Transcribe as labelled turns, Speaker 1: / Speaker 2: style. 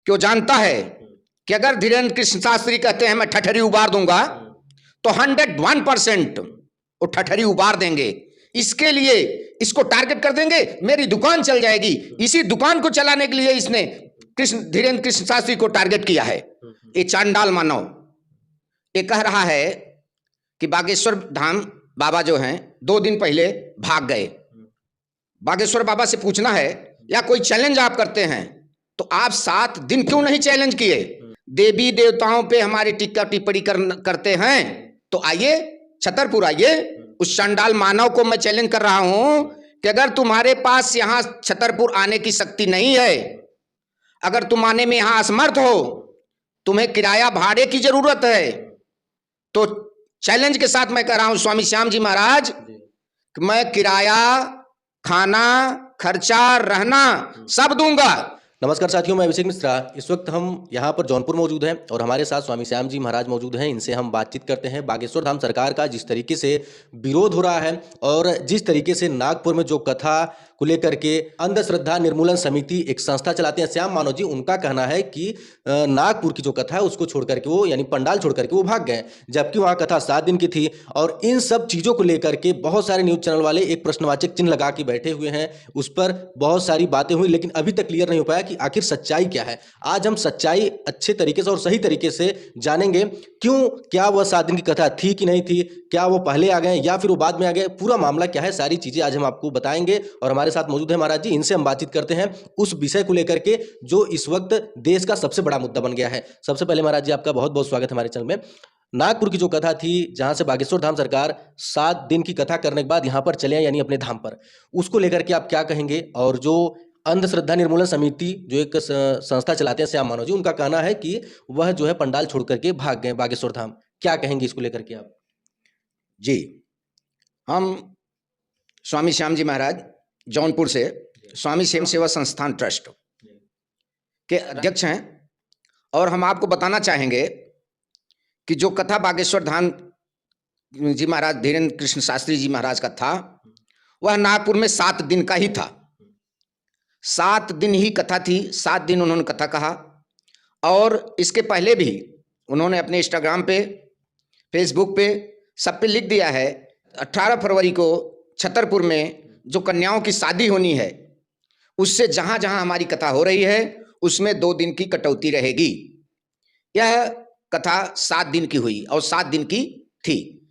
Speaker 1: कि वो जानता है कि अगर धीरेन्द्र कृष्ण शास्त्री कहते हैं मैं ठठरी उबार दूंगा, तो 101% वो ठठरी उबार देंगे। इसके लिए इसको टारगेट कर देंगे, मेरी दुकान चल जाएगी। इसी दुकान को चलाने के लिए इसने धीरेन्द्र कृष्ण शास्त्री को टारगेट किया है। ये चांडाल मानव ये कह रहा है कि बागेश्वर धाम बाबा जो हैं 2 दिन पहले भाग गए। बागेश्वर बाबा से पूछना है, या कोई चैलेंज आप करते हैं तो आप 7 दिन क्यों नहीं चैलेंज किए? देवी देवताओं पे हमारी टिक्का टिप्पणी करते हैं तो आइए छतरपुर आइए। उस चांडाल मानव को मैं चैलेंज कर रहा हूं कि अगर तुम्हारे पास यहां छतरपुर आने की शक्ति नहीं है, अगर तुम आने में यहां असमर्थ हो, तुम्हें किराया भाड़े की जरूरत है, तो चैलेंज के साथ मैं कह रहा हूं स्वामी श्याम जी महाराज कि मैं किराया, खाना, खर्चा, रहना सब दूंगा।
Speaker 2: नमस्कार साथियों, मैं अभिषेक मिश्रा। इस वक्त हम यहाँ पर जौनपुर मौजूद हैं और हमारे साथ स्वामी श्याम जी महाराज मौजूद हैं। इनसे हम बातचीत करते हैं। बागेश्वर धाम सरकार का जिस तरीके से विरोध हो रहा है और जिस तरीके से नागपुर में जो कथा को लेकर के अंधश्रद्धा निर्मूलन समिति एक संस्था चलाते हैं श्याम मानव जी, उनका कहना है कि नागपुर की जो कथा है उसको छोड़ करके वो यानी पंडाल छोड़ करके वो भाग गए, जबकि वहाँ कथा 7 दिन की थी। और इन सब चीज़ों को लेकर के बहुत सारे न्यूज़ चैनल वाले एक प्रश्नवाचक चिन्ह लगा के बैठे हुए हैं। उस पर बहुत सारी बातें हुई, लेकिन अभी तक क्लियर नहीं हो पाया कि आखिर सच्चाई क्या है। आज हम सच्चाई अच्छे तरीके से और सही तरीके से जानेंगे। क्यों, क्या वह 7 दिन की कथा थी कि नहीं थी, क्या वो पहले आ गए या फिर वो बाद में आ गए, पूरा मामला क्या है, सारी चीज़ें आज हम आपको बताएंगे। और हमारे साथ मौजूद है महाराज जी, इनसे हम बातचीत करते हैं उस विषय को लेकर के जो इस वक्त देश का सबसे बड़ा मुद्दा बन गया है। सबसे पहले महाराज जी आपका बहुत बहुत स्वागत है हमारे चैनल में। नागपुर की जो कथा थी, जहां से बागेश्वर धाम सरकार 7 दिन की कथा करने के बाद यहां पर चले यानी अपने धाम पर, उसको लेकर के आप क्या कहेंगे? और जो अंधश्रद्धा निर्मूलन समिति जो एक संस्था चलाते हैं श्याम मानव जी, उनका कहना है कि वह जो है पंडाल छोड़ करके भाग गए बागेश्वर धाम, क्या कहेंगे इसको लेकर के आप?
Speaker 1: जी, हम स्वामी श्याम जी महाराज जौनपुर से स्वामी स्वयं सेवा संस्थान ट्रस्ट के अध्यक्ष हैं और हम आपको बताना चाहेंगे कि जो कथा बागेश्वर धाम जी महाराज धीरेन्द्र कृष्ण शास्त्री जी महाराज का था, वह नागपुर में 7 दिन का ही था। 7 दिन ही कथा थी, 7 दिन उन्होंने कथा कहा। और इसके पहले भी उन्होंने अपने इंस्टाग्राम पे, फेसबुक पे, सब पे लिख दिया है 18 फरवरी को छतरपुर में जो कन्याओं की शादी होनी है, उससे जहाँ जहाँ हमारी कथा हो रही है उसमें 2 दिन की कटौती रहेगी। यह कथा 7 दिन की हुई और 7 दिन की थी।